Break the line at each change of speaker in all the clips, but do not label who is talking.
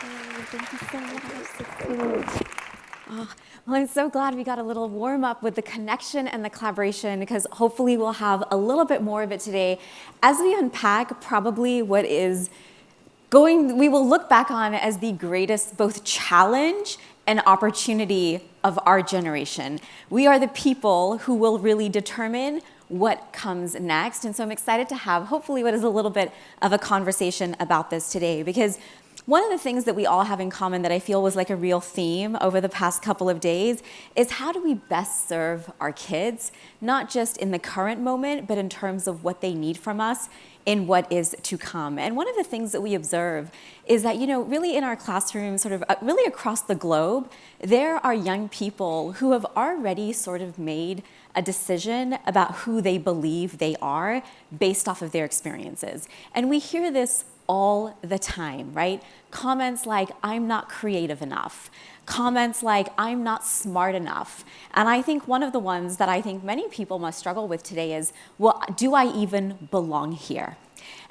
Thank you so much. So oh, well, I'm so glad we got a little warm up with the connection and the collaboration, because hopefully we'll have a little bit more of it today as we unpack probably what is we will look back on as the greatest both challenge and opportunity of our generation. We are the people who will really determine what comes next. And so I'm excited to have hopefully what is a little bit of a conversation about this today, because one of the things that we all have in common that I feel was like a real theme over the past couple of days is how do we best serve our kids, not just in the current moment, but in terms of what they need from us in what is to come. And one of the things that we observe is that, really in our classrooms, sort of really across the globe, there are young people who have already sort of made a decision about who they believe they are based off of their experiences. And we hear this all the time, right? Comments like, I'm not creative enough. Comments like, I'm not smart enough. And I think one of the ones that I think many people must struggle with today is, well, do I even belong here?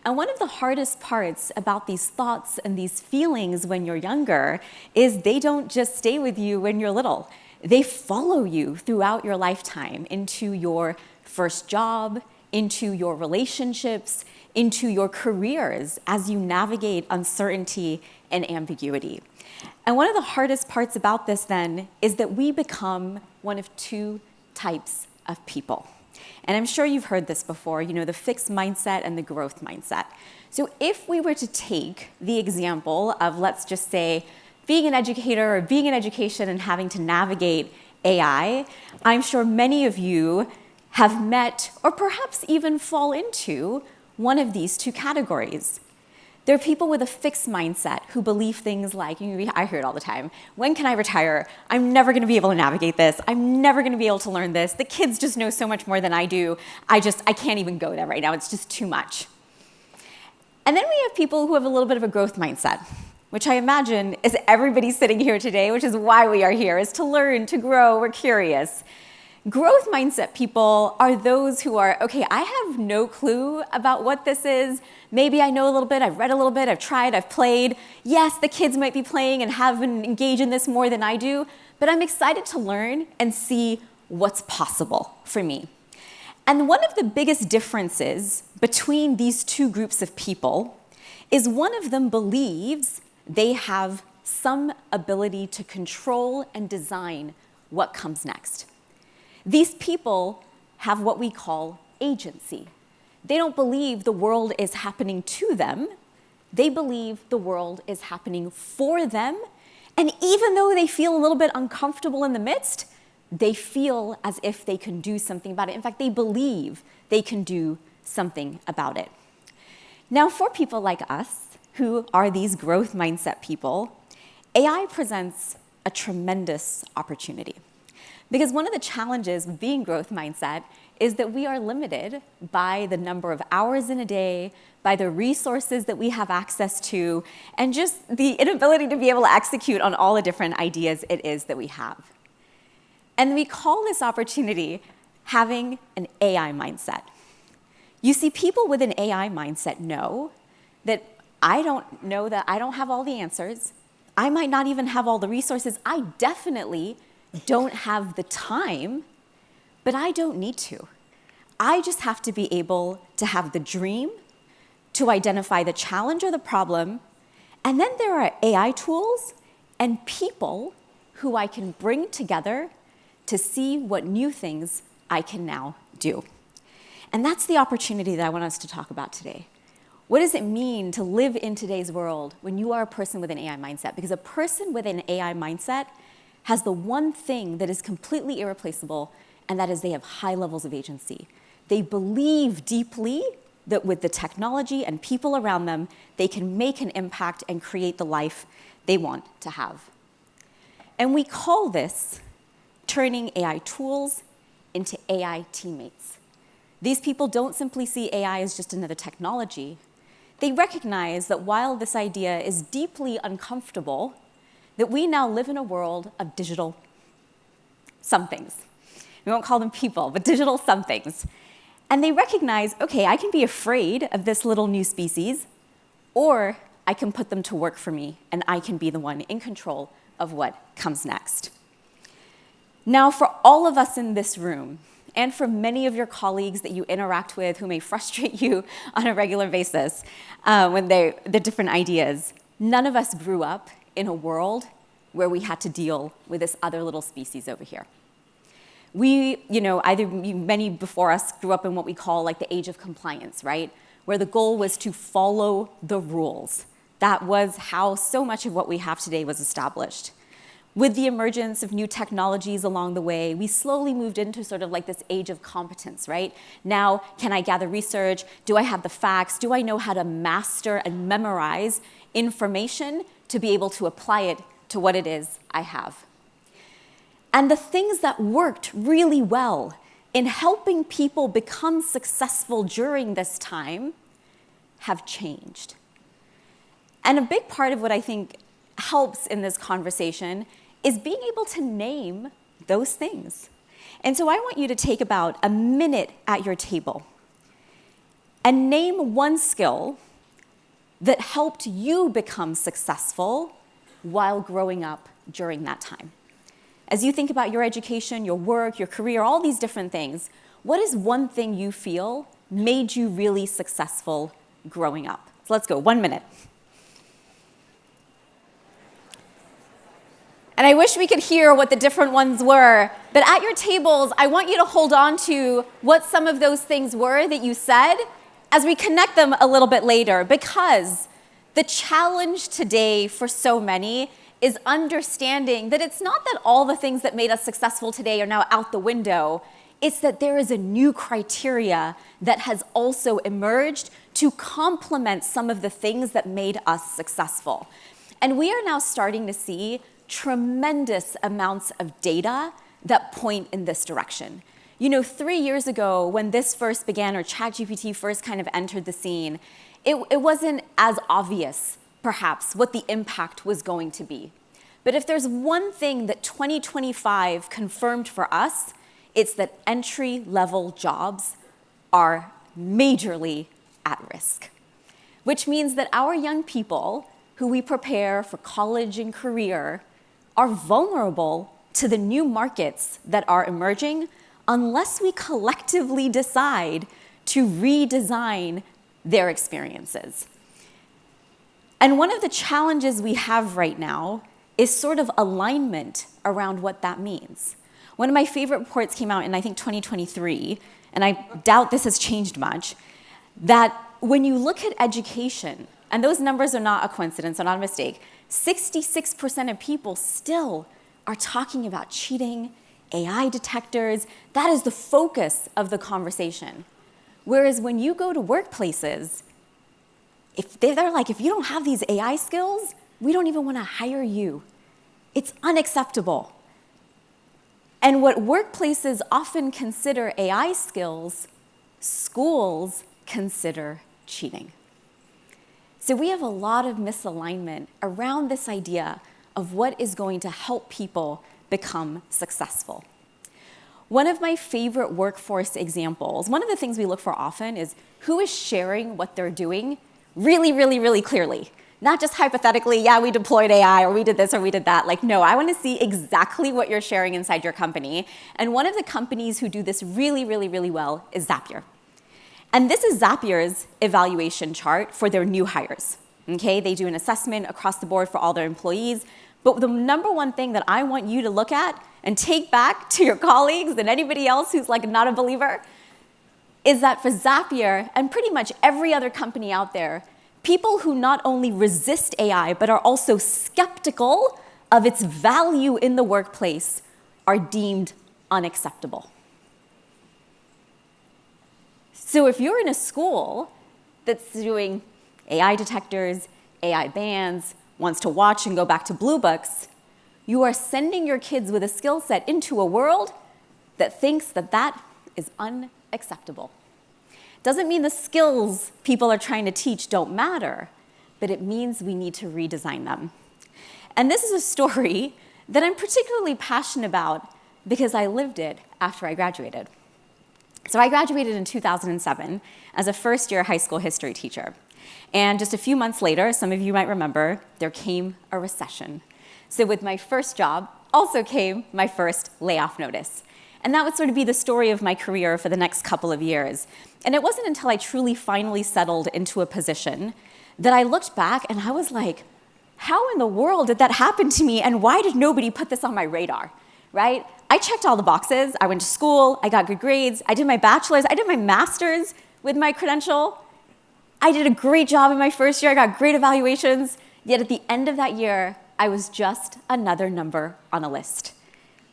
And one of the hardest parts about these thoughts and these feelings when you're younger is they don't just stay with you when you're little. They follow you throughout your lifetime into your first job, into your relationships, into your careers as you navigate uncertainty and ambiguity. And one of the hardest parts about this then is that we become one of two types of people. And I'm sure you've heard this before, the fixed mindset and the growth mindset. So if we were to take the example of, let's just say, being an educator or being in education and having to navigate AI, I'm sure many of you have met or perhaps even fall into one of these two categories. There are people with a fixed mindset who believe things like, I hear it all the time, when can I retire? I'm never gonna be able to navigate this. I'm never gonna be able to learn this. The kids just know so much more than I do. I can't even go there right now. It's just too much. And then we have people who have a little bit of a growth mindset, which I imagine is everybody sitting here today, which is why we are here, is to learn, to grow, we're curious. Growth mindset people are those who are, okay, I have no clue about what this is. Maybe I know a little bit, I've read a little bit, I've tried, I've played. Yes, the kids might be playing and have been engaged in this more than I do, but I'm excited to learn and see what's possible for me. And one of the biggest differences between these two groups of people is one of them believes they have some ability to control and design what comes next. These people have what we call agency. They don't believe the world is happening to them. They believe the world is happening for them. And even though they feel a little bit uncomfortable in the midst, they feel as if they can do something about it. In fact, they believe they can do something about it. Now, for people like us, who are these growth mindset people, AI presents a tremendous opportunity. Because one of the challenges with being growth mindset is that we are limited by the number of hours in a day, by the resources that we have access to, and just the inability to be able to execute on all the different ideas it is that we have. And we call this opportunity having an AI mindset. You see, people with an AI mindset know that I don't know that I don't have all the answers. I might not even have all the resources. I definitely don't have the time, but I don't need to. I just have to be able to have the dream, to identify the challenge or the problem, and then there are AI tools and people who I can bring together to see what new things I can now do. And that's the opportunity that I want us to talk about today. What does it mean to live in today's world when you are a person with an AI mindset? Because a person with an AI mindset has the one thing that is completely irreplaceable, and that is they have high levels of agency. They believe deeply that with the technology and people around them, they can make an impact and create the life they want to have. And we call this turning AI tools into AI teammates. These people don't simply see AI as just another technology. They recognize that while this idea is deeply uncomfortable, that we now live in a world of digital somethings. We won't call them people, but digital somethings. And they recognize, okay, I can be afraid of this little new species, or I can put them to work for me, and I can be the one in control of what comes next. Now, for all of us in this room, and for many of your colleagues that you interact with who may frustrate you on a regular basis when the different ideas, none of us grew up in a world where we had to deal with this other little species over here. Many before us grew up in what we call like the age of compliance, right? Where the goal was to follow the rules. That was how so much of what we have today was established. With the emergence of new technologies along the way, we slowly moved into sort of like this age of competence, right? Now, can I gather research? Do I have the facts? Do I know how to master and memorize information to be able to apply it to what it is I have? And the things that worked really well in helping people become successful during this time have changed. And a big part of what I think helps in this conversation is being able to name those things. And so I want you to take about a minute at your table and name one skill that helped you become successful while growing up during that time. As you think about your education, your work, your career, all these different things, what is one thing you feel made you really successful growing up? So let's go, 1 minute. And I wish we could hear what the different ones were, but at your tables, I want you to hold on to what some of those things were that you said as we connect them a little bit later, because the challenge today for so many is understanding that it's not that all the things that made us successful today are now out the window. It's that there is a new criteria that has also emerged to complement some of the things that made us successful. And we are now starting to see tremendous amounts of data that point in this direction. 3 years ago, when this first began, or ChatGPT first kind of entered the scene, it wasn't as obvious, perhaps, what the impact was going to be. But if there's one thing that 2025 confirmed for us, it's that entry-level jobs are majorly at risk, which means that our young people who we prepare for college and career are vulnerable to the new markets that are emerging unless we collectively decide to redesign their experiences. And one of the challenges we have right now is sort of alignment around what that means. One of my favorite reports came out in, I think, 2023, and I doubt this has changed much, that when you look at education, and those numbers are not a coincidence, they're not a mistake, 66% of people still are talking about cheating, AI detectors. That is the focus of the conversation. Whereas when you go to workplaces, if they're like, if you don't have these AI skills, we don't even want to hire you. It's unacceptable. And what workplaces often consider AI skills, schools consider cheating. So we have a lot of misalignment around this idea of what is going to help people become successful. One of my favorite workforce examples, one of the things we look for often is who is sharing what they're doing really, really, really clearly. Not just hypothetically, yeah, we deployed AI, or we did this, or we did that. Like, no, I want to see exactly what you're sharing inside your company. And one of the companies who do this really, really, really well is Zapier. And this is Zapier's evaluation chart for their new hires. Okay, they do an assessment across the board for all their employees. But the number one thing that I want you to look at and take back to your colleagues and anybody else who's like not a believer is that for Zapier and pretty much every other company out there, people who not only resist AI but are also skeptical of its value in the workplace are deemed unacceptable. So if you're in a school that's doing AI detectors, AI bans, wants to watch and go back to blue books, you are sending your kids with a skill set into a world that thinks that that is unacceptable. Doesn't mean the skills people are trying to teach don't matter, but it means we need to redesign them. And this is a story that I'm particularly passionate about because I lived it after I graduated. So I graduated in 2007 as a first-year high school history teacher. And just a few months later, some of you might remember, there came a recession. So with my first job also came my first layoff notice. And that would sort of be the story of my career for the next couple of years. And it wasn't until I truly finally settled into a position that I looked back and I was like, how in the world did that happen to me, and why did nobody put this on my radar, right? I checked all the boxes. I went to school, I got good grades, I did my bachelor's, I did my master's with my credential. I did a great job in my first year, I got great evaluations, yet at the end of that year, I was just another number on a list.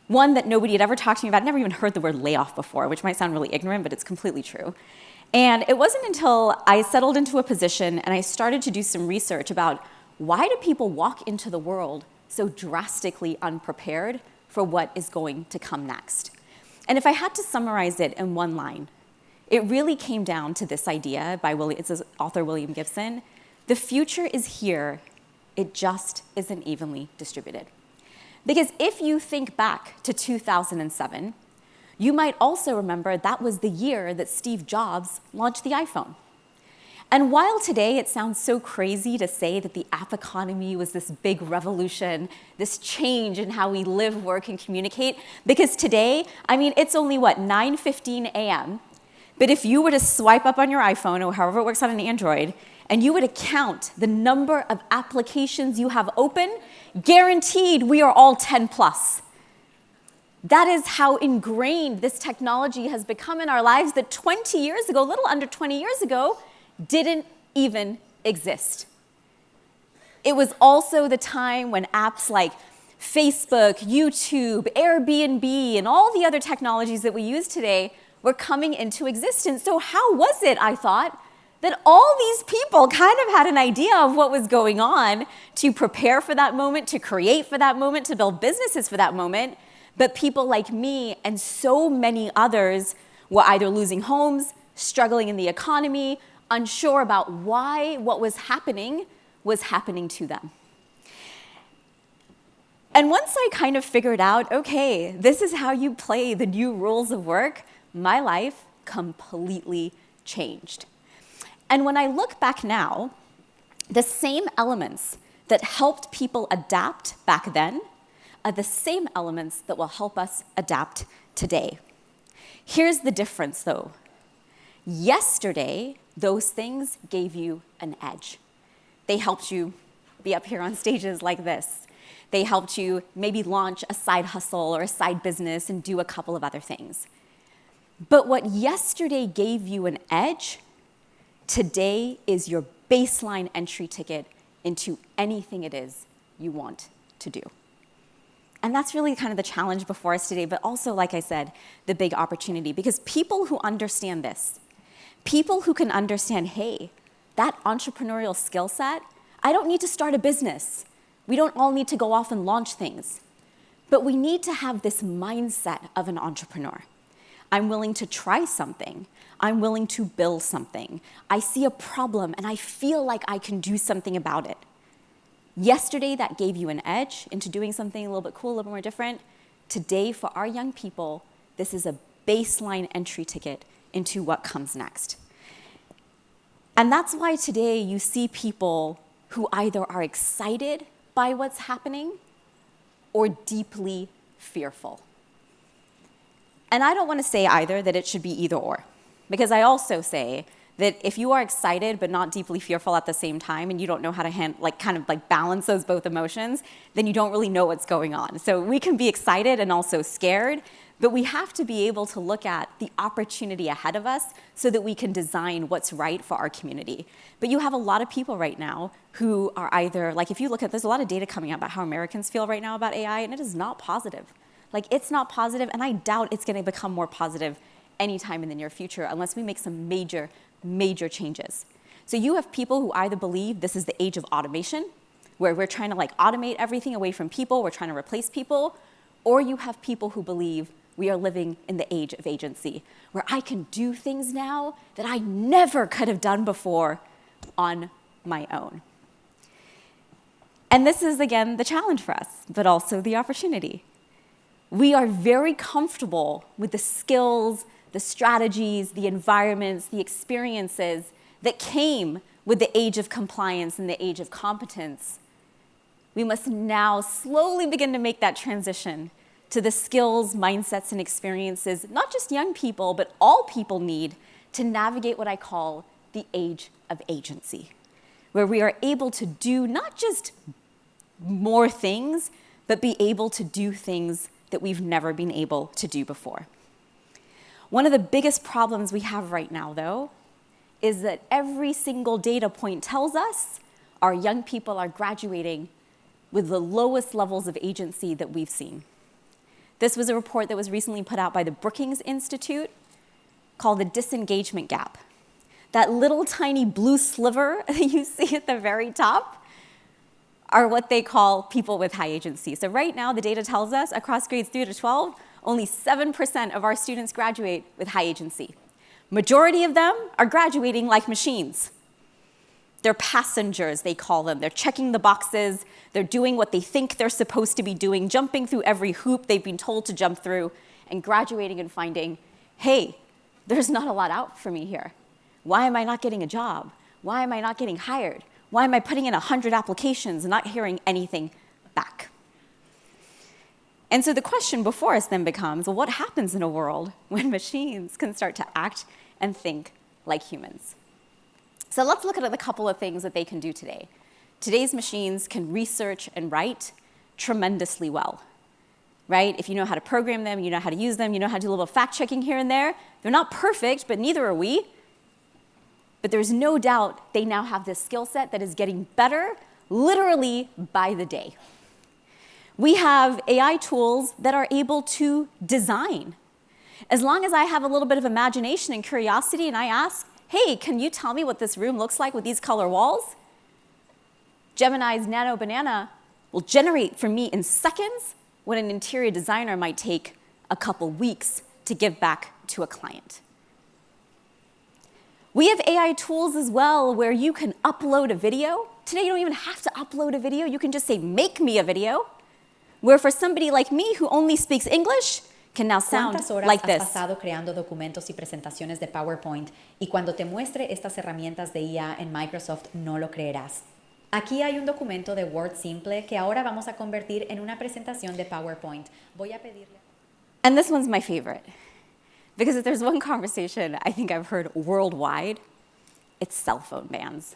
One that nobody had ever talked to me about. I'd never even heard the word layoff before, which might sound really ignorant, but it's completely true. And it wasn't until I settled into a position and I started to do some research about why do people walk into the world so drastically unprepared for what is going to come next. And if I had to summarize it in one line, it really came down to this idea by it's author William Gibson: the future is here, it just isn't evenly distributed. Because if you think back to 2007, you might also remember that was the year that Steve Jobs launched the iPhone. And while today it sounds so crazy to say that the app economy was this big revolution, this change in how we live, work, and communicate, because today, I mean, it's only, 9:15 a.m., but if you were to swipe up on your iPhone, or however it works on an Android, and you were to count the number of applications you have open, guaranteed we are all 10 plus. That is how ingrained this technology has become in our lives that 20 years ago, a little under 20 years ago, didn't even exist. It was also the time when apps like Facebook, YouTube, Airbnb, and all the other technologies that we use today were coming into existence. So how was it, I thought, that all these people kind of had an idea of what was going on to prepare for that moment, to create for that moment, to build businesses for that moment, but people like me and so many others were either losing homes, struggling in the economy, unsure about why what was happening to them. And once I kind of figured out, okay, this is how you play the new rules of work, my life completely changed. And when I look back now, the same elements that helped people adapt back then are the same elements that will help us adapt today. Here's the difference, though. Yesterday, those things gave you an edge. They helped you be up here on stages like this. They helped you maybe launch a side hustle or a side business and do a couple of other things. But what yesterday gave you an edge, today is your baseline entry ticket into anything it is you want to do. And that's really kind of the challenge before us today, but also, like I said, the big opportunity. Because people who understand this, people who can understand, hey, that entrepreneurial skill set, I don't need to start a business. We don't all need to go off and launch things. But we need to have this mindset of an entrepreneur. I'm willing to try something. I'm willing to build something. I see a problem and I feel like I can do something about it. Yesterday, that gave you an edge into doing something a little bit cool, a little more different. Today, for our young people, this is a baseline entry ticket into what comes next. And that's why today you see people who either are excited by what's happening or deeply fearful. And I don't want to say either that it should be either or, because I also say that if you are excited but not deeply fearful at the same time, and you don't know how to balance those both emotions, then you don't really know what's going on. So we can be excited and also scared, but we have to be able to look at the opportunity ahead of us so that we can design what's right for our community. But you have a lot of people right now who are either, if you look at, there's a lot of data coming out about how Americans feel right now about AI, and it is not positive. It's not positive, and I doubt it's going to become more positive anytime in the near future unless we make some major changes. So you have people who either believe this is the age of automation, where we're trying to automate everything away from people, we're trying to replace people, or you have people who believe we are living in the age of agency, where I can do things now that I never could have done before on my own. And this is, again, the challenge for us, but also the opportunity. We are very comfortable with the skills, the strategies, the environments, the experiences that came with the age of compliance and the age of competence, we must now slowly begin to make that transition to the skills, mindsets, and experiences not just young people, but all people need to navigate what I call the age of agency, where we are able to do not just more things, but be able to do things that we've never been able to do before. One of the biggest problems we have right now, though, is that every single data point tells us our young people are graduating with the lowest levels of agency that we've seen. This was a report that was recently put out by the Brookings Institute called the disengagement gap. That little tiny blue sliver that you see at the very top are what they call people with high agency. So right now, the data tells us across grades 3 to 12, only 7% of our students graduate with high agency. Majority of them are graduating like machines. They're passengers, they call them. They're checking the boxes. They're doing what they think they're supposed to be doing, jumping through every hoop they've been told to jump through, and graduating and finding, hey, there's not a lot out for me here. Why am I not getting a job? Why am I not getting hired? Why am I putting in 100 applications and not hearing anything back? And so the question before us then becomes, well, what happens in a world when machines can start to act and think like humans? So let's look at a couple of things that they can do today. Today's machines can research and write tremendously well, right? If you know how to program them, you know how to use them, you know how to do a little fact-checking here and there. They're not perfect, but neither are we. But there's no doubt they now have this skill set that is getting better literally by the day. We have AI tools that are able to design. As long as I have a little bit of imagination and curiosity and I ask, hey, can you tell me what this room looks like with these color walls? Gemini's Nano Banana will generate for me in seconds what an interior designer might take a couple weeks to give back to a client. We have AI tools as well where you can upload a video. Today, you don't even have to upload a video. You can just say, make me a video. Where for somebody like me who only speaks English, can now sound like this.
¿Cuántas horas has pasado creando documentos y presentaciones de PowerPoint? Y cuando te muestre estas herramientas de IA en Microsoft, no lo creerás. Aquí hay un documento de Word simple que ahora vamos a convertir en una presentación de PowerPoint. Voy a pedirle...
And this one's my favorite. Because if there's one conversation I think I've heard worldwide, it's cell phone bans.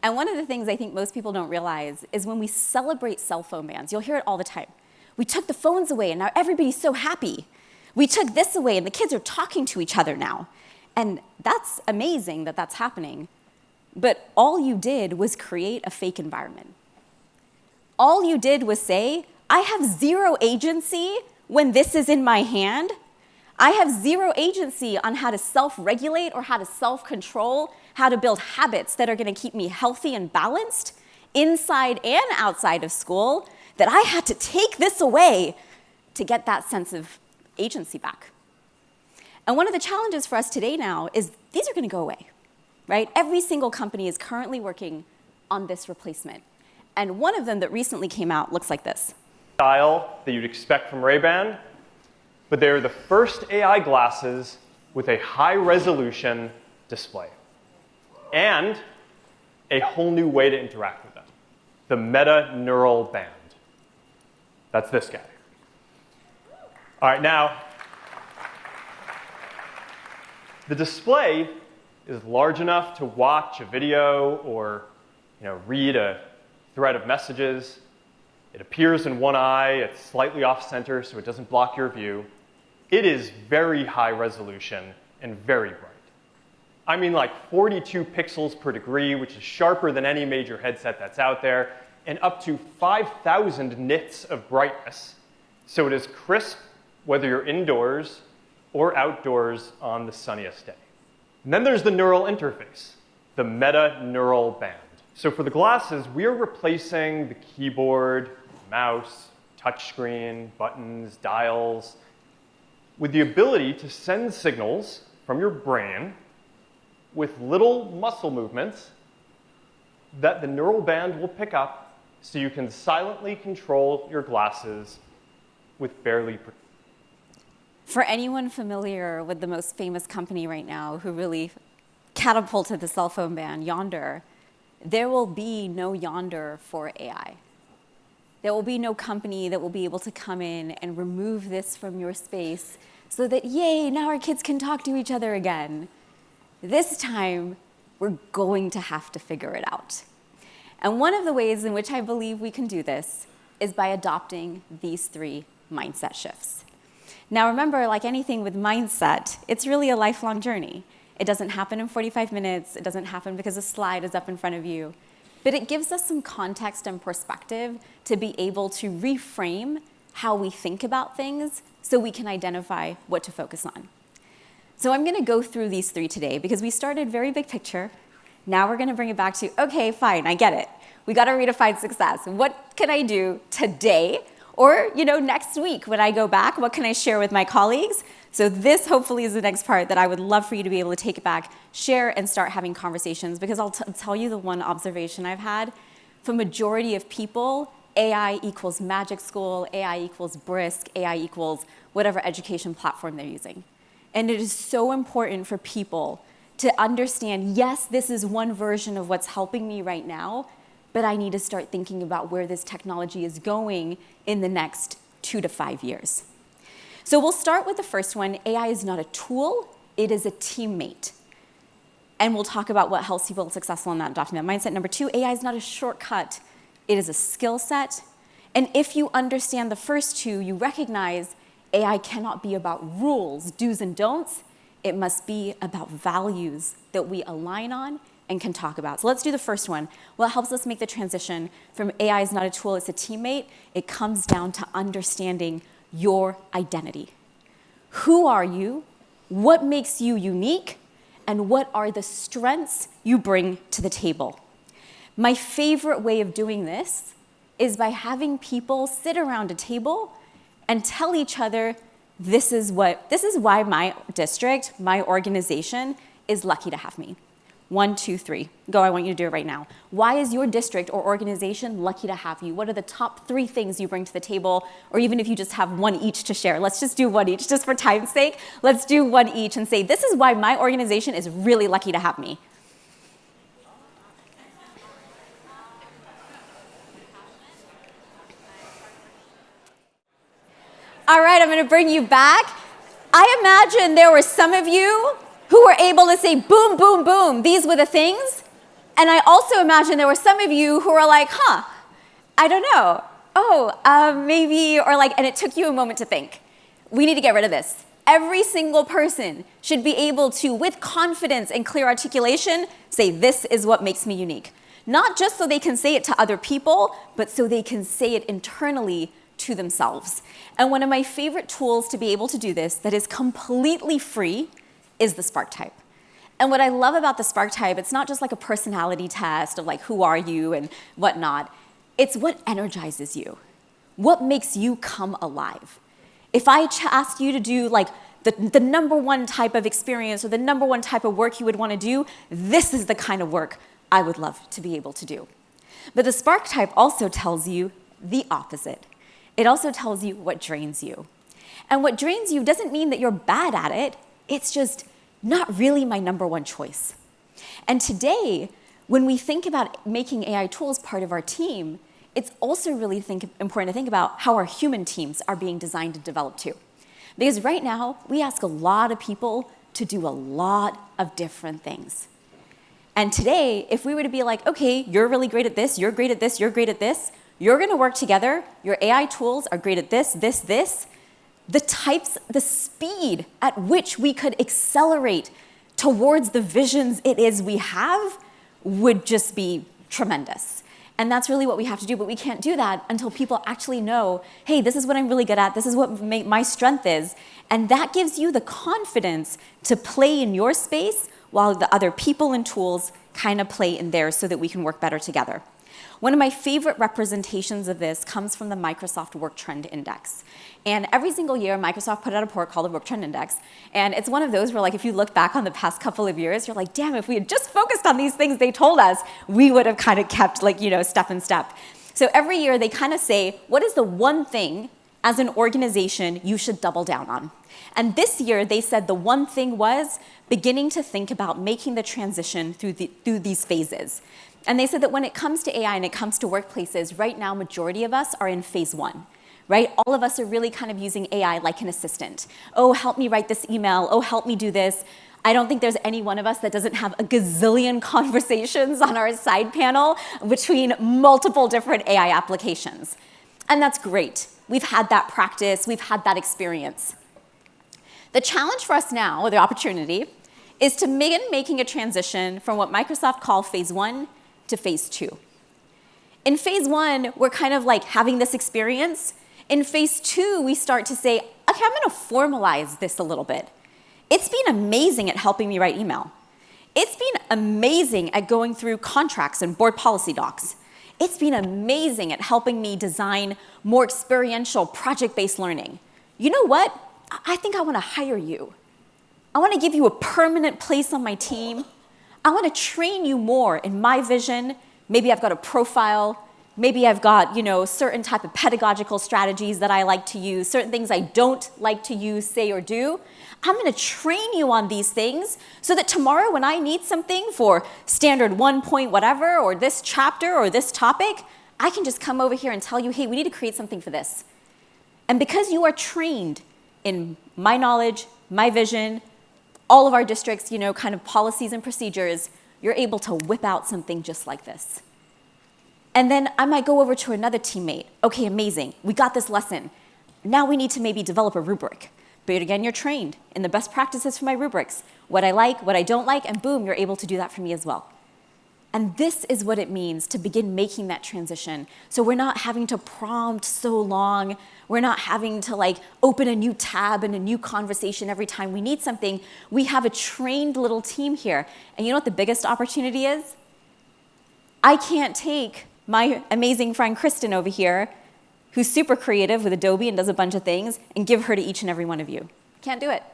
And one of the things I think most people don't realize is when we celebrate cell phone bans, you'll hear it all the time. We took the phones away and now everybody's so happy. We took this away and the kids are talking to each other now. And that's amazing that that's happening. But all you did was create a fake environment. All you did was say, I have zero agency when this is in my hand. I have zero agency on how to self-regulate or how to self-control, how to build habits that are going to keep me healthy and balanced inside and outside of school, that I had to take this away to get that sense of agency back. And one of the challenges for us today now is these are going to go away, right? Every single company is currently working on this replacement. And one of them that recently came out looks like this.
Style that you'd expect from Ray-Ban, but they're the first AI glasses with a high-resolution display and a whole new way to interact with them, the meta-neural band. That's this guy. All right, now, the display is large enough to watch a video or read a thread of messages. It appears in one eye. It's slightly off-center, so it doesn't block your view. It is very high resolution and very bright. I mean like 42 pixels per degree, which is sharper than any major headset that's out there, and up to 5,000 nits of brightness. So it is crisp whether you're indoors or outdoors on the sunniest day. And then there's the neural interface, the meta-neural band. So for the glasses, we are replacing the keyboard, mouse, touchscreen, buttons, dials, with the ability to send signals from your brain with little muscle movements that the neural band will pick up so you can silently control your glasses with barely...
For anyone familiar with the most famous company right now who really catapulted the cell phone ban yonder, there will be no yonder for AI. There will be no company that will be able to come in and remove this from your space so that, yay, now our kids can talk to each other again. This time, we're going to have to figure it out. And one of the ways in which I believe we can do this is by adopting these 3 mindset shifts. Now remember, like anything with mindset, it's really a lifelong journey. It doesn't happen in 45 minutes. It doesn't happen because a slide is up in front of you. But it gives us some context and perspective to be able to reframe how we think about things so we can identify what to focus on. So I'm going to go through these 3 today because we started very big picture. Now we're going to bring it back to, okay, fine, I get it. We got to redefine success. What can I do today? Or, next week when I go back, what can I share with my colleagues? So this hopefully is the next part that I would love for you to be able to take it back, share, and start having conversations, because I'll tell you the one observation I've had. For majority of people, AI equals magic school, AI equals brisk, AI equals whatever education platform they're using. And it is so important for people to understand, yes, this is one version of what's helping me right now, but I need to start thinking about where this technology is going in the next 2 to 5 years. So we'll start with the first one. AI is not a tool, it is a teammate. And we'll talk about what helps people successful in adopting that mindset. Number 2, AI is not a shortcut, it is a skill set. And if you understand the first 2, you recognize AI cannot be about rules, do's and don'ts. It must be about values that we align on and can talk about. So let's do the first one. What helps us make the transition from AI is not a tool, it's a teammate? It comes down to understanding your identity. Who are you? What makes you unique? And what are the strengths you bring to the table? My favorite way of doing this is by having people sit around a table and tell each other, this is why my district, my organization is lucky to have me. 1, 2, 3. Go, I want you to do it right now. Why is your district or organization lucky to have you? What are the top 3 things you bring to the table? Or even if you just have 1 each to share, let's just do 1 each, just for time's sake. Let's do 1 each and say, this is why my organization is really lucky to have me. All right, I'm going to bring you back. I imagine there were some of you who were able to say, boom, boom, boom, these were the things. And I also imagine there were some of you who were like, I don't know. Maybe, or like, and it took you a moment to think. We need to get rid of this. Every single person should be able to, with confidence and clear articulation, say, this is what makes me unique. Not just so they can say it to other people, but so they can say it internally to themselves. And one of my favorite tools to be able to do this that is completely free is the Spark type. And what I love about the Spark type, it's not just like a personality test of like, who are you and whatnot. It's what energizes you. What makes you come alive? If I asked you to do like the number 1 type of experience or the number 1 type of work you would want to do, this is the kind of work I would love to be able to do. But the Spark type also tells you the opposite. It also tells you what drains you. And what drains you doesn't mean that you're bad at it. It's just not really my number 1 choice. And today, when we think about making AI tools part of our team, it's also really important to think about how our human teams are being designed and developed too. Because right now, we ask a lot of people to do a lot of different things. And today, if we were to be like, okay, you're really great at this, you're great at this, you're great at this, you're going to work together, your AI tools are great at this, this, this, the speed at which we could accelerate towards the visions it is we have would just be tremendous. And that's really what we have to do, but we can't do that until people actually know, hey, this is what I'm really good at, this is what my strength is, and that gives you the confidence to play in your space while the other people and tools kind of play in theirs so that we can work better together. One of my favorite representations of this comes from the Microsoft Work Trend Index. And every single year, Microsoft put out a report called the Work Trend Index. And it's one of those where, like, if you look back on the past couple of years, you're like, damn, if we had just focused on these things they told us, we would have kind of kept, like, step in step. So every year, they kind of say, what is the one thing as an organization you should double down on? And this year, they said the one thing was beginning to think about making the transition through these phases. And they said that when it comes to AI and it comes to workplaces, right now, majority of us are in phase 1. Right? All of us are really kind of using AI like an assistant. Oh, help me write this email. Oh, help me do this. I don't think there's any one of us that doesn't have a gazillion conversations on our side panel between multiple different AI applications. And that's great. We've had that practice. We've had that experience. The challenge for us now, or the opportunity, is to begin making a transition from what Microsoft called phase 1 to phase 2. In phase 1, we're kind of like having this experience. In phase 2, we start to say, okay, I'm going to formalize this a little bit. It's been amazing at helping me write email. It's been amazing at going through contracts and board policy docs. It's been amazing at helping me design more experiential project-based learning. You know what? I think I want to hire you. I want to give you a permanent place on my team. I want to train you more in my vision. Maybe I've got a profile. Maybe I've got, certain type of pedagogical strategies that I like to use, certain things I don't like to use, say, or do. I'm going to train you on these things so that tomorrow when I need something for standard 1 point whatever, or this chapter, or this topic, I can just come over here and tell you, hey, we need to create something for this. And because you are trained in my knowledge, my vision, all of our districts, kind of policies and procedures, you're able to whip out something just like this. And then I might go over to another teammate. Okay, amazing. We got this lesson. Now we need to maybe develop a rubric. But again, you're trained in the best practices for my rubrics. What I like, what I don't like, and boom, you're able to do that for me as well. And this is what it means to begin making that transition. So we're not having to prompt so long. We're not having to open a new tab and a new conversation every time we need something. We have a trained little team here. And you know what the biggest opportunity is? I can't take my amazing friend Kristen over here, who's super creative with Adobe and does a bunch of things, and give her to each and every one of you. Can't do it.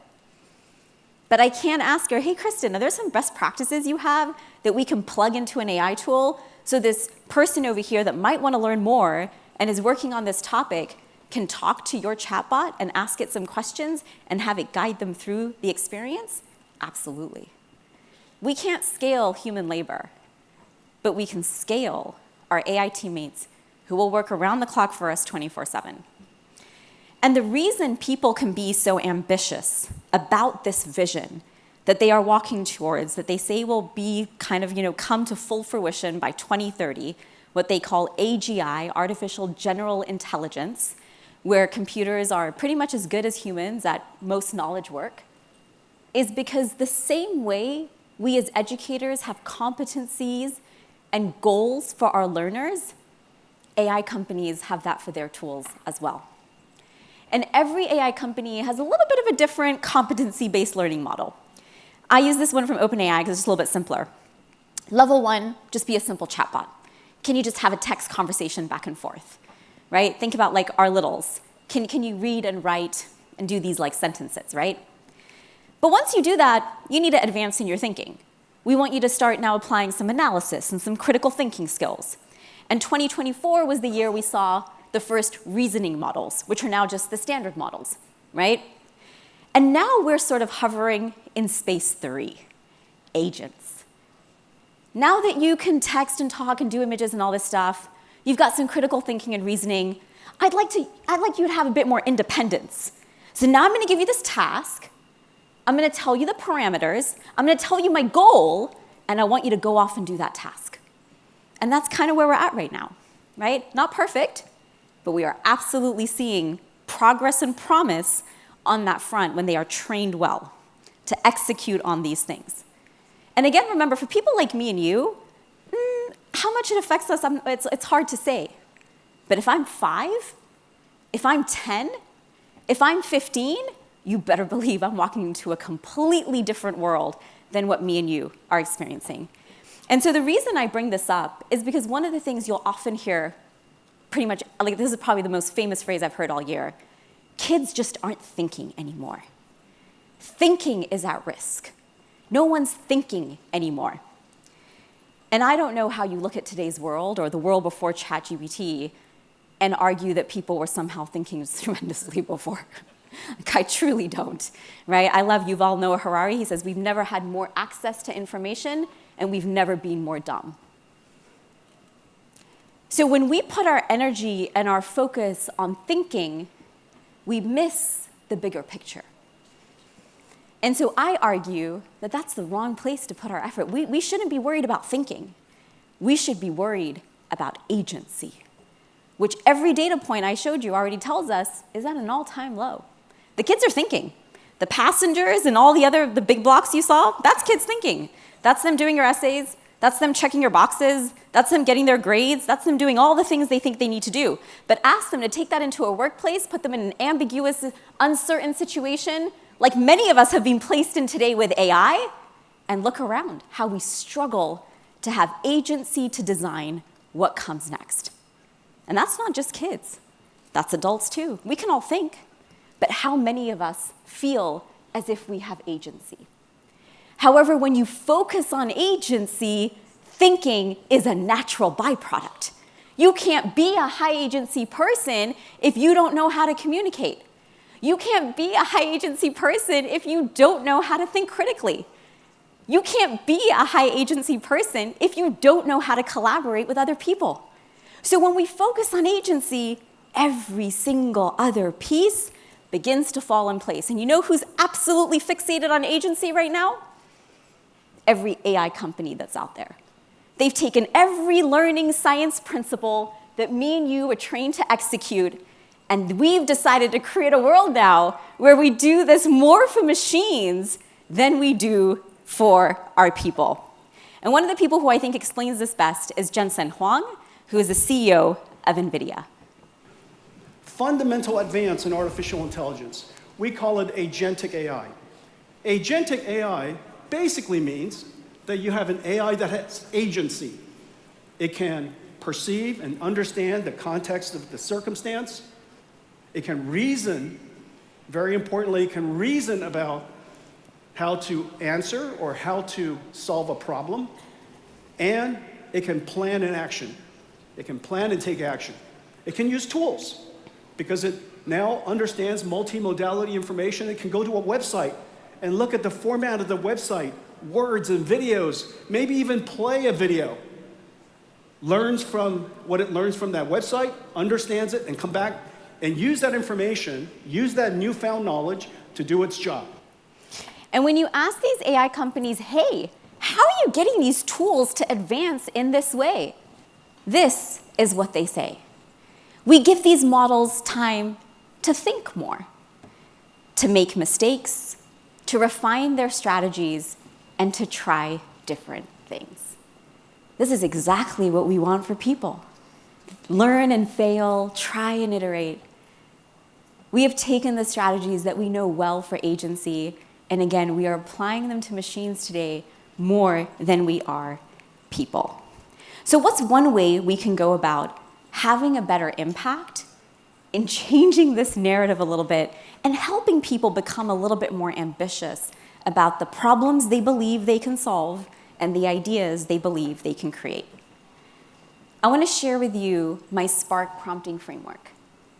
But I can ask her, hey, Kristen, are there some best practices you have that we can plug into an AI tool so this person over here that might want to learn more and is working on this topic can talk to your chatbot and ask it some questions and have it guide them through the experience? Absolutely. We can't scale human labor, but we can scale our AI teammates who will work around the clock for us 24/7. And the reason people can be so ambitious about this vision that they are walking towards, that they say will be kind of, come to full fruition by 2030, what they call AGI, artificial general intelligence, where computers are pretty much as good as humans at most knowledge work, is because the same way we as educators have competencies and goals for our learners, AI companies have that for their tools as well. And every AI company has a little bit of a different competency-based learning model. I use this one from OpenAI because it's a little bit simpler. Level 1, just be a simple chatbot. Can you just have a text conversation back and forth, right? Think about our littles. Can you read and write and do these sentences, right? But once you do that, you need to advance in your thinking. We want you to start now applying some analysis and some critical thinking skills. And 2024 was the year we saw the first reasoning models, which are now just the standard models, right? And now we're sort of hovering in space 3, agents. Now that you can text and talk and do images and all this stuff, you've got some critical thinking and reasoning, I'd like you to have a bit more independence. So now I'm going to give you this task. I'm going to tell you the parameters. I'm going to tell you my goal, and I want you to go off and do that task. And that's kind of where we're at right now, right? Not perfect, but we are absolutely seeing progress and promise on that front when they are trained well to execute on these things. And again, remember, for people like me and you, how much it affects us, it's hard to say. But if I'm 5, if I'm 10, if I'm 15, you better believe I'm walking into a completely different world than what me and you are experiencing. And so the reason I bring this up is because one of the things you'll often hear pretty much, this is probably the most famous phrase I've heard all year, kids just aren't thinking anymore. Thinking is at risk. No one's thinking anymore. And I don't know how you look at today's world or the world before ChatGPT and argue that people were somehow thinking tremendously before. Like, I truly don't, right? I love Yuval Noah Harari. He says, we've never had more access to information, and we've never been more dumb. So when we put our energy and our focus on thinking, we miss the bigger picture. And so I argue that that's the wrong place to put our effort. We shouldn't be worried about thinking. We should be worried about agency, which every data point I showed you already tells us is at an all-time low. The kids are thinking. The passengers and all the big blocks you saw, that's kids thinking. That's them doing your essays. That's them checking your boxes. That's them getting their grades. That's them doing all the things they think they need to do. But ask them to take that into a workplace, put them in an ambiguous, uncertain situation, like many of us have been placed in today with AI, and look around how we struggle to have agency to design what comes next. And that's not just kids. That's adults too. We can all think, but how many of us feel as if we have agency? However, when you focus on agency, thinking is a natural byproduct. You can't be a high agency person if you don't know how to communicate. You can't be a high agency person if you don't know how to think critically. You can't be a high agency person if you don't know how to collaborate with other people. So when we focus on agency, every single other piece begins to fall in place. And you know who's absolutely fixated on agency right now? Every AI company that's out there. They've taken every learning science principle that me and you are trained to execute, and we've decided to create a world now where we do this more for machines than we do for our people. And one of the people who I think explains this best is Jensen Huang, who is the CEO of NVIDIA.
Fundamental advance in artificial intelligence. We call it agentic AI. Agentic AI basically means that you have an AI that has agency. It can perceive and understand the context of the circumstance. It can reason, very importantly, it can reason about how to answer or how to solve a problem. And it can plan in action. It can plan and take action. It can use tools because it now understands multimodality information. It can go to a website and look at the format of the website, words and videos, maybe even play a video. Learns from what it learns from that website, understands it, and come back and use that information, use that newfound knowledge to do its job.
And when you ask these AI companies, hey, how are you getting these tools to advance in this way? This is what they say. We give these models time to think more, to make mistakes, to refine their strategies, and to try different things. This is exactly what we want for people. Learn and fail, try and iterate. We have taken the strategies that we know well for agency, and again, we are applying them to machines today more than we are people. So what's one way we can go about having a better impact in changing this narrative a little bit and helping people become a little bit more ambitious about the problems they believe they can solve and the ideas they believe they can create? I want to share with you my Spark prompting framework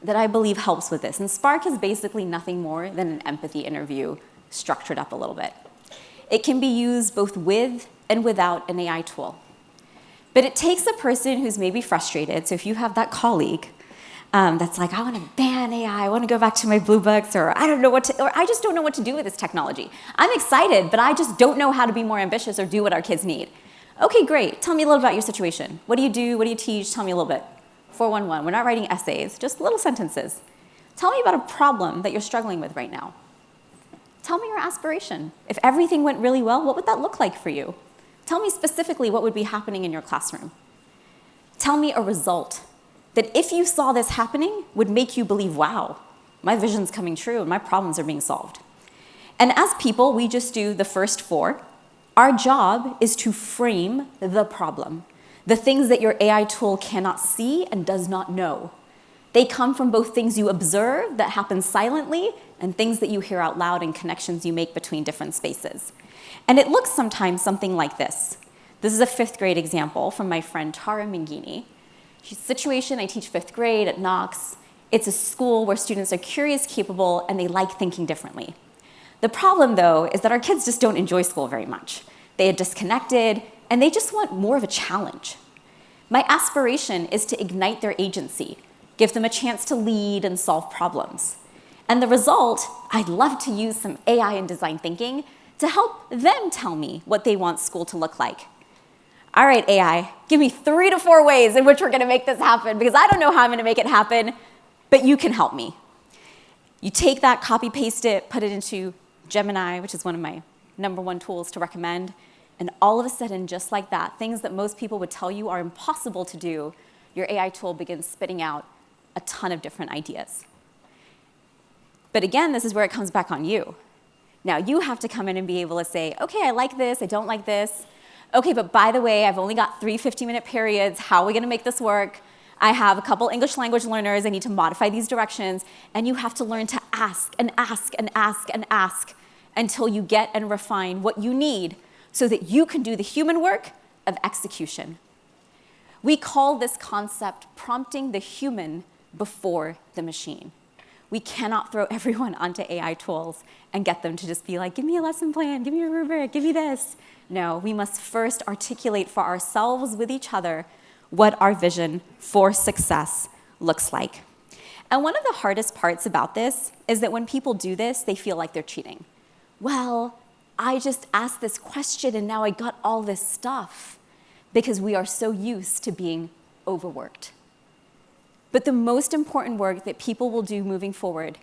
that I believe helps with this. And Spark is basically nothing more than an empathy interview structured up a little bit. It can be used both with and without an AI tool. But it takes a person who's maybe frustrated. So if you have that colleague that's like, I want to ban AI, I want to go back to my blue books, or I just don't know what to do with this technology. I'm excited, but I just don't know how to be more ambitious or do what our kids need. Okay, great. Tell me a little about your situation. What do you do? What do you teach? Tell me a little bit. 411, we're not writing essays, just little sentences. Tell me about a problem that you're struggling with right now. Tell me your aspiration. If everything went really well, what would that look like for you? Tell me specifically what would be happening in your classroom. Tell me a result that if you saw this happening would make you believe, wow, my vision's coming true and my problems are being solved. And as people, we just do the first 4. Our job is to frame the problem, the things that your AI tool cannot see and does not know. They come from both things you observe that happen silently and things that you hear out loud and connections you make between different spaces. And it looks sometimes something like this. This is a 5th grade example from my friend Tara Mingini. She's situation, I teach 5th grade at Knox, It's a school where students are curious, capable, and they like thinking differently. The problem, though, is that our kids just don't enjoy school very much. They are disconnected, and they just want more of a challenge. My aspiration is to ignite their agency, give them a chance to lead and solve problems. And the result, I'd love to use some AI and design thinking to help them tell me what they want school to look like. All right, AI, give me 3 to 4 ways in which we're gonna make this happen, because I don't know how I'm gonna make it happen, but you can help me. You take that, copy, paste it, put it into Gemini, which is one of my #1 tools to recommend, and all of a sudden, just like that, things that most people would tell you are impossible to do, your AI tool begins spitting out a ton of different ideas. But again, this is where it comes back on you. Now, you have to come in and be able to say, okay, I like this, I don't like this. Okay, but by the way, I've only got 3 50-minute periods. How are we gonna make this work? I have a couple English language learners. I need to modify these directions. And you have to learn to ask and ask and ask and ask until you get and refine what you need so that you can do the human work of execution. We call this concept prompting the human before the machine. We cannot throw everyone onto AI tools and get them to just be like, give me a lesson plan, give me a rubric, give me this. No, we must first articulate for ourselves with each other what our vision for success looks like. And one of the hardest parts about this is that when people do this, they feel like they're cheating. Well, I just asked this question and now I got all this stuff, because we are so used to being overworked. But the most important work that people will do moving forward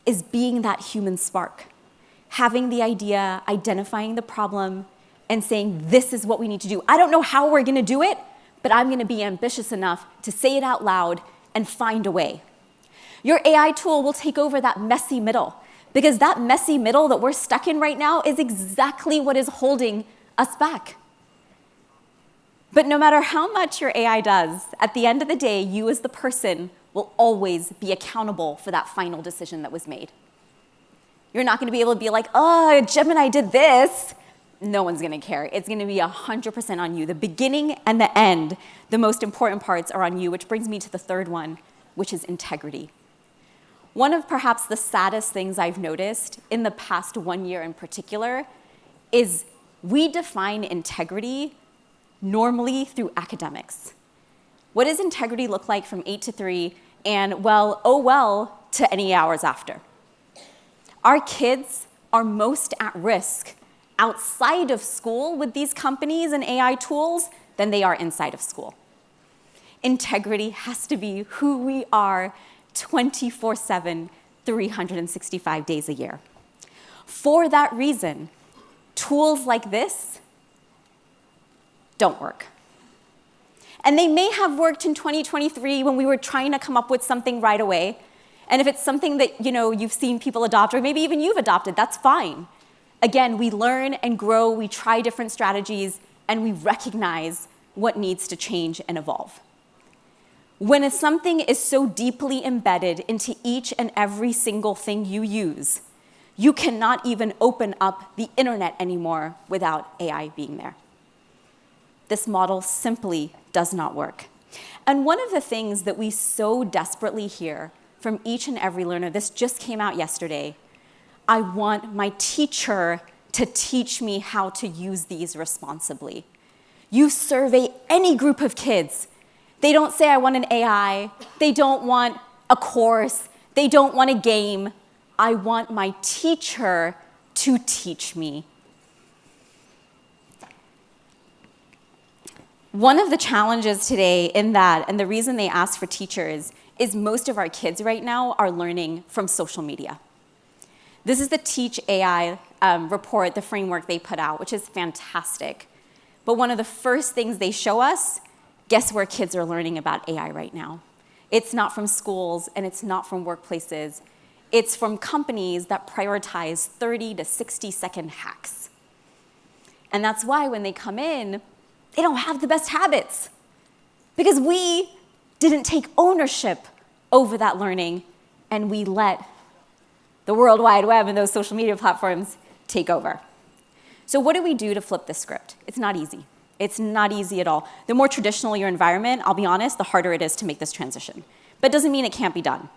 is being that human spark, having the idea, identifying the problem, and saying, this is what we need to do. I don't know how we're gonna do it, but I'm gonna be ambitious enough to say it out loud and find a way. Your AI tool will take over that messy middle, because that messy middle that we're stuck in right now is exactly what is holding us back. But no matter how much your AI does, at the end of the day, you as the person will always be accountable for that final decision that was made. You're not gonna be able to be like, oh, Gemini did this. No one's gonna care. It's gonna be 100% on you. The beginning and the end, the most important parts are on you, which brings me to the third one, which is integrity. One of perhaps the saddest things I've noticed in the past 1 year in particular is we define integrity normally through academics. What does integrity look like from 8 to 3 and, well, oh well, to any hours after? Our kids are most at risk outside of school with these companies and AI tools than they are inside of school. Integrity has to be who we are 24/7, 365 days a year. For that reason, tools like this don't work. And they may have worked in 2023 when we were trying to come up with something right away. And if it's something that you've seen people adopt, or maybe even you've adopted, that's fine. Again, we learn and grow, we try different strategies, and we recognize what needs to change and evolve. When something is so deeply embedded into each and every single thing you use, you cannot even open up the internet anymore without AI being there. This model simply does not work. And one of the things that we so desperately hear from each and every learner, this just came out yesterday, I want my teacher to teach me how to use these responsibly. You survey any group of kids, they don't say, I want an AI, they don't want a course, they don't want a game. I want my teacher to teach me. One of the challenges today in that, and the reason they ask for teachers, is most of our kids right now are learning from social media. This is the Teach AI report, the framework they put out, which is fantastic. But one of the first things they show us, guess where kids are learning about AI right now? It's not from schools and it's not from workplaces. It's from companies that prioritize 30 to 60-second hacks. And that's why when they come in, they don't have the best habits, because we didn't take ownership over that learning and we let the World Wide Web and those social media platforms take over. So what do we do to flip this script? It's not easy. It's not easy at all. The more traditional your environment, I'll be honest, the harder it is to make this transition. But it doesn't mean it can't be done.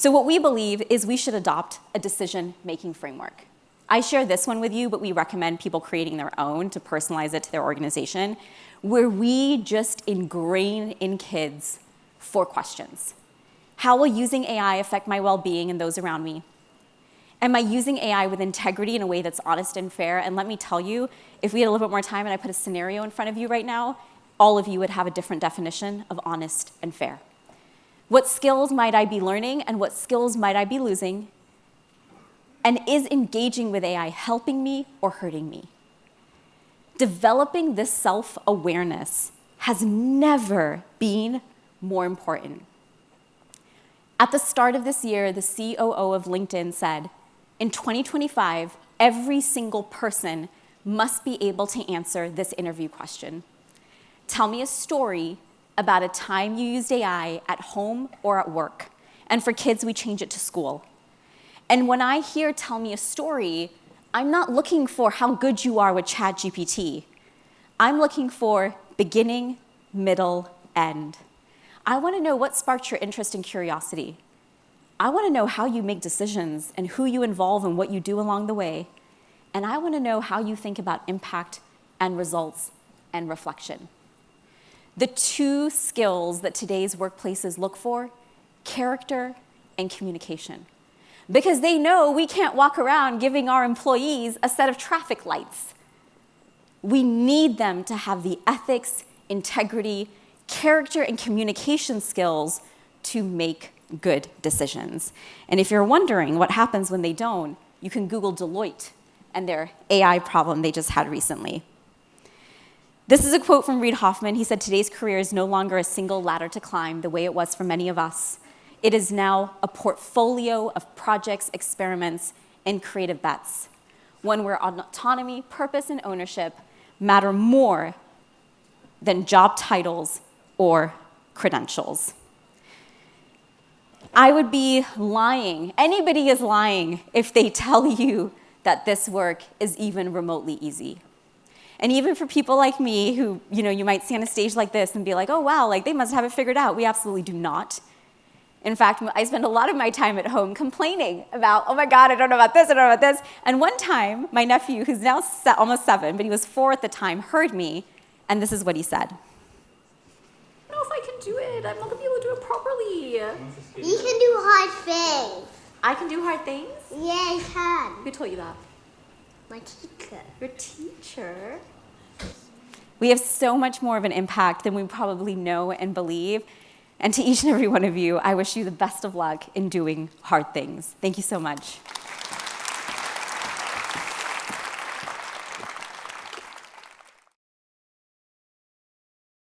So what we believe is we should adopt a decision-making framework. I share this one with you, but we recommend people creating their own to personalize it to their organization, where we just ingrain in kids 4 questions. How will using AI affect my well-being and those around me? Am I using AI with integrity in a way that's honest and fair? And let me tell you, if we had a little bit more time and I put a scenario in front of you right now, all of you would have a different definition of honest and fair. What skills might I be learning and what skills might I be losing? And is engaging with AI helping me or hurting me? Developing this self-awareness has never been more important. At the start of this year, the COO of LinkedIn said, in 2025, every single person must be able to answer this interview question. Tell me a story about a time you used AI at home or at work. And for kids, we change it to school. And when I hear tell me a story, I'm not looking for how good you are with ChatGPT. I'm looking for beginning, middle, end. I want to know what sparked your interest and curiosity. I want to know how you make decisions and who you involve and what you do along the way. And I want to know how you think about impact and results and reflection. The 2 skills that today's workplaces look for, character and communication. Because they know we can't walk around giving our employees a set of traffic lights. We need them to have the ethics, integrity, character, and communication skills to make good decisions. And if you're wondering what happens when they don't, you can Google Deloitte and their AI problem they just had recently. This is a quote from Reid Hoffman. He said, today's career is no longer a single ladder to climb the way it was for many of us. It is now a portfolio of projects, experiments, and creative bets, one where autonomy, purpose, and ownership matter more than job titles or credentials. I would be lying, anybody is lying, if they tell you that this work is even remotely easy. And even for people like me who, you might see on a stage like this and be like, oh, wow, like they must have it figured out. We absolutely do not. In fact, I spend a lot of my time at home complaining about, oh my God, I don't know about this, I don't know about this. And one time, my nephew, who's now almost 7, but he was 4 at the time, heard me, and this is what he said.
I don't know if I can do it. I'm not going to be able to do it properly.
You can do hard things.
I can do hard things?
Yeah, you can.
Who told you that?
My teacher.
Your teacher?
We have so much more of an impact than we probably know and believe. And to each and every one of you, I wish you the best of luck in doing hard things. Thank you so much.